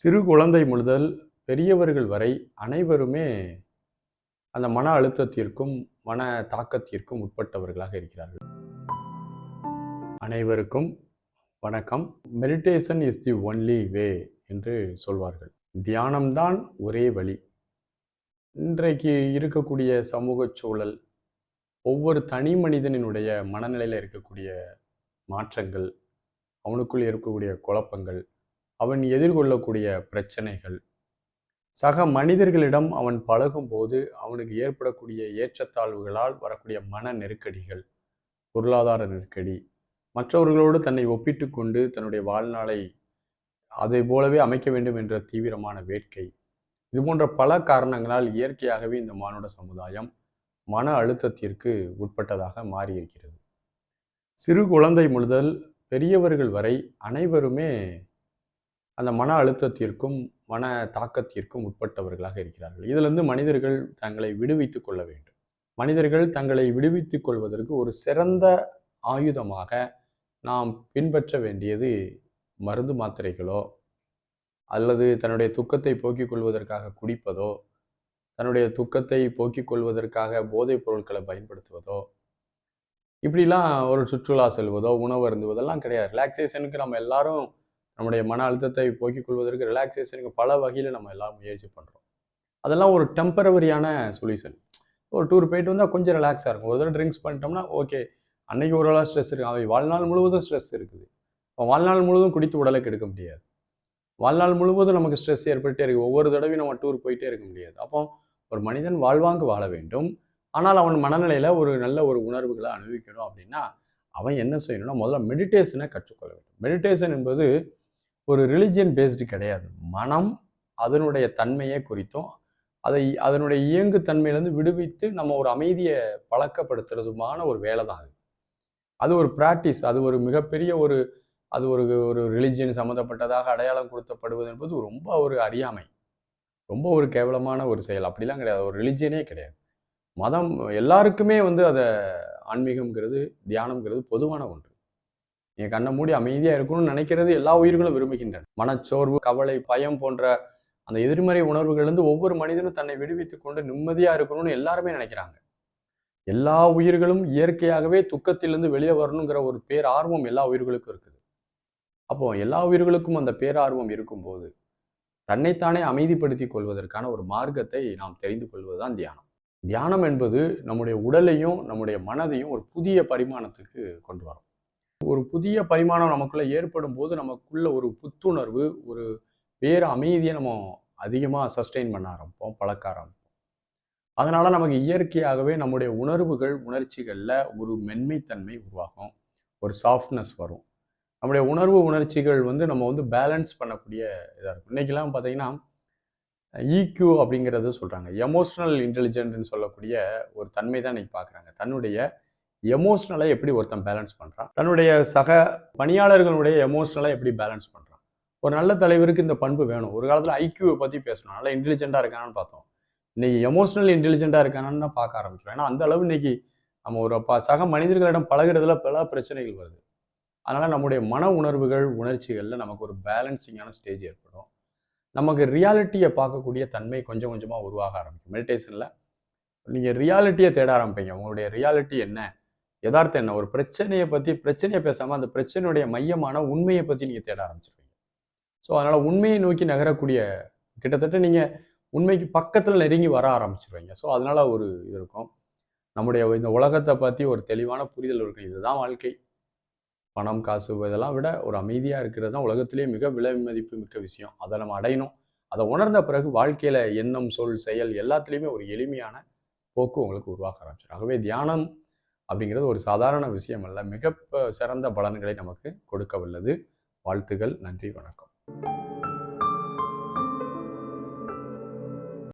சிறு குழந்தை முதல் பெரியவர்கள் வரை அனைவருமே அந்த மன அழுத்தத்திற்கும், மன தாக்கத்திற்கும் உட்பட்டவர்களாக இருக்கிறார்கள். அனைவருக்கும் வணக்கம். Meditation is the only way என்று சொல்வார்கள். தியானம்தான் ஒரே வழி. இன்றைக்கு இருக்கக்கூடிய சமூக சூழல், ஒவ்வொரு தனி மனிதனினுடைய மனநிலையில் இருக்கக்கூடிய மாற்றங்கள், அவனுக்குள் இருக்கக்கூடிய குழப்பங்கள், அவன் எதிர்கொள்ளக்கூடிய பிரச்சனைகள், சக மனிதர்களிடம் அவன் பழகும்போது அவனுக்கு ஏற்படக்கூடிய ஏற்றத்தாழ்வுகளால் வரக்கூடிய மன நெருக்கடிகள், பொருளாதார நெருக்கடி, மற்றவர்களோடு தன்னை ஒப்பிட்டு கொண்டு தன்னுடைய வாழ்நாளை அதை போலவே அமைக்க வேண்டும் என்ற தீவிரமான வேட்கை, இது போன்ற பல காரணங்களால் இயற்கையாகவே இந்த மானுட சமுதாயம் மன அழுத்தத்திற்கு உட்பட்டதாக மாறியிருக்கிறது. சிறு குழந்தை முதல் பெரியவர்கள் வரை அனைவருமே அந்த மன அழுத்தத்திற்கும் மன தாக்கத்திற்கும் உட்பட்டவர்களாக இருக்கிறார்கள். இதிலிருந்து மனிதர்கள் தங்களை விடுவித்துக் கொள்ள வேண்டும். மனிதர்கள் தங்களை விடுவித்துக் கொள்வதற்கு ஒரு சிறந்த ஆயுதமாக நாம் பின்பற்ற வேண்டியது மருந்து மாத்திரைகளோ, அல்லது தன்னுடைய துக்கத்தை போக்கிக் கொள்வதற்காக குடிப்பதோ, தன்னுடைய துக்கத்தை போக்கிக் கொள்வதற்காக போதைப் பொருட்களை பயன்படுத்துவதோ, இப்படிலாம் ஒரு சுற்றுலா செல்வதோ, உணவு அருந்துவதெல்லாம் கிடையாது. ரிலாக்ஸேஷனுக்கு நம்ம எல்லாரும் நம்முடைய மன அழுத்தத்தை போக்கிக் கொள்வதற்கு ரிலாக்ஸேஷனுக்கு பல வகையில் நம்ம எல்லாம் முயற்சி பண்ணுறோம். அதெல்லாம் ஒரு டெம்பரவரியான சொல்யூஷன். ஒரு டூர் போயிட்டு வந்தால் கொஞ்சம் ரிலாக்ஸாக இருக்கும். ஒரு தடவை ட்ரிங்க்ஸ் பண்ணிட்டோம்னா ஓகே, அன்னைக்கு ஒரு வேளை ஸ்ட்ரெஸ் இருக்குது, அவை வாழ்நாள் முழுவதும் ஸ்ட்ரெஸ் இருக்குது. இப்போ வாழ்நாள் முழுவதும் குடித்து உடலை கெடுக்க முடியாது. வாழ்நாள் முழுவதும் நமக்கு ஸ்ட்ரெஸ் ஏற்பட்டே இருக்குது. ஒவ்வொரு தடவையும் நம்ம டூர் போயிட்டே இருக்க முடியாது. அப்போ ஒரு மனிதன் வாழ்வாங்கு வாழ வேண்டும். ஆனால் அவன் மனநிலையில் ஒரு நல்ல ஒரு உணர்வுகளை அனுபவிக்கணும் அப்படின்னா அவன் என்ன செய்யணும்னா முதல்ல மெடிடேஷனை கற்றுக்கொள்ள வேண்டும். மெடிடேஷன் என்பது ஒரு ரிலிஜியன் பேஸ்டு கிடையாது. மனம் அதனுடைய தன்மையை குறித்தும் அதனுடைய இயங்கு தன்மையிலேருந்து விடுவித்து நம்ம ஒரு அமைதியை பழக்கப்படுத்துறதுமான ஒரு வேலை தான் அது. அது ஒரு பிராக்டிஸ். அது ஒரு மிகப்பெரிய அது ஒரு ரிலிஜியன் சம்மந்தப்பட்டதாக அடையாளம் கொடுத்தப்படுவது என்பது ரொம்ப ஒரு அறியாமை, ரொம்ப ஒரு கேவலமான ஒரு செயல். அப்படிலாம் கிடையாது. ஒரு ரிலிஜியனே கிடையாது. மதம் எல்லாருக்குமே அதை ஆன்மீகம்ங்கிறது, தியானம்ங்கிறது பொதுவான ஒன்று. என் கண்ணை மூடி அமைதியாக இருக்கணும்னு நினைக்கிறது எல்லா உயிர்களும் விரும்புகின்றன. மனச்சோர்வு, கவலை, பயம் போன்ற அந்த எதிர்மறை உணர்வுகள்லேருந்து ஒவ்வொரு மனிதனும் தன்னை விடுவித்துக் கொண்டு நிம்மதியாக இருக்கணும்னு எல்லாருமே நினைக்கிறாங்க. எல்லா உயிர்களும் இயற்கையாகவே துக்கத்திலிருந்து வெளியே வரணுங்கிற ஒரு பேரார்வம் எல்லா உயிர்களுக்கும் இருக்குது. அப்போ எல்லா உயிர்களுக்கும் அந்த பேரார்வம் இருக்கும்போது தன்னைத்தானே அமைதிப்படுத்திக் கொள்வதற்கான ஒரு மார்க்கத்தை நாம் தெரிந்து கொள்வதுதான் தியானம். தியானம் என்பது நம்முடைய உடலையும் நம்முடைய மனதையும் ஒரு புதிய பரிமாணத்துக்கு கொண்டு வரும். ஒரு புதிய பரிமாணம் நமக்குள்ள ஏற்படும் போது நமக்குள்ள ஒரு புத்துணர்வு, ஒரு வேறு அமைதியை நம்ம அதிகமாக சஸ்டெயின் பண்ண ஆரம்பிப்போம், பழக்க ஆரம்பிப்போம். அதனால நமக்கு இயற்கையாகவே நம்முடைய உணர்வுகள், உணர்ச்சிகளில் ஒரு மென்மைத்தன்மை உருவாகும், ஒரு சாஃப்ட்னஸ் வரும். நம்முடைய உணர்வு உணர்ச்சிகள் நம்ம பேலன்ஸ் பண்ணக்கூடிய இதாக இருக்கும். இன்னைக்கெல்லாம் பார்த்தீங்கன்னா ஈக்யூ அப்படிங்கிறத சொல்கிறாங்க. எமோஷனல் இன்டெலிஜென்ட்னு சொல்லக்கூடிய ஒரு தன்மை தான் இன்னைக்கு பார்க்குறாங்க. தன்னுடைய எமோஷ்னலை எப்படி ஒருத்தன் பேலன்ஸ் பண்ணுறான், தன்னுடைய சக பணியாளர்களுடைய எமோஷ்னலை எப்படி பேலன்ஸ் பண்ணுறான். ஒரு நல்ல தலைவருக்கு இந்த பண்பு வேணும். ஒரு காலத்தில் ஐக்யூவை பற்றி பேசணும், நல்லா இன்டெலிஜென்ட்டாக இருக்கானான்னு பார்த்தோம். இன்னைக்கு எமோஷ்னல் இன்டெலிஜென்ட்டாக இருக்கானான்னு தான் பார்க்க ஆரம்பிக்கிறோம். ஏன்னா அந்த அளவு இன்னைக்கு நம்ம ஒரு சக மனிதர்களிடம் பழகிறதுல பல பிரச்சனைகள் வருது. அதனால் நம்முடைய மன உணர்வுகள், உணர்ச்சிகளில் நமக்கு ஒரு பேலன்சிங்கான ஸ்டேஜ் ஏற்படும். நமக்கு ரியாலிட்டியை பார்க்கக்கூடிய தன்மை கொஞ்சம் கொஞ்சமாக உருவாக ஆரம்பிக்கும். மெடிடேஷனில் நீங்கள் ரியாலிட்டியை தேட ஆரம்பிப்பீங்க. உங்களுடைய ரியாலிட்டி என்ன, யதார்த்தம் என்ன, ஒரு பிரச்சனையை பேசாமல் அந்த பிரச்சனையுடைய மையமான உண்மையை பற்றி நீங்கள் தேட ஆரம்பிச்சிருவீங்க. ஸோ அதனால் உண்மையை நோக்கி நகரக்கூடிய கிட்டத்தட்ட நீங்கள் உண்மைக்கு பக்கத்தில் நெருங்கி வர ஆரம்பிச்சிருவீங்க. ஸோ அதனால் ஒரு இது இருக்கும். நம்முடைய இந்த உலகத்தை பற்றி ஒரு தெளிவான புரிதல் இருக்கும். இதுதான் வாழ்க்கை. பணம், காசு இதெல்லாம் விட ஒரு அமைதியாக இருக்கிறது தான் உலகத்திலேயே மிக விலை மதிப்பு மிக்க விஷயம். அதை நம்ம அடையணும். அதை உணர்ந்த பிறகு வாழ்க்கையில் எண்ணம், சொல், செயல் எல்லாத்துலேயுமே ஒரு எளிமையான போக்கு உங்களுக்கு உருவாக ஆரம்பிச்சிடும். ஆகவே தியானம் அப்படிங்கிறது ஒரு சாதாரண விஷயம் அல்ல, மிக சிறந்த பலன்களை நமக்கு கொடுக்க வல்லது. வாழ்த்துகள். நன்றி, வணக்கம்.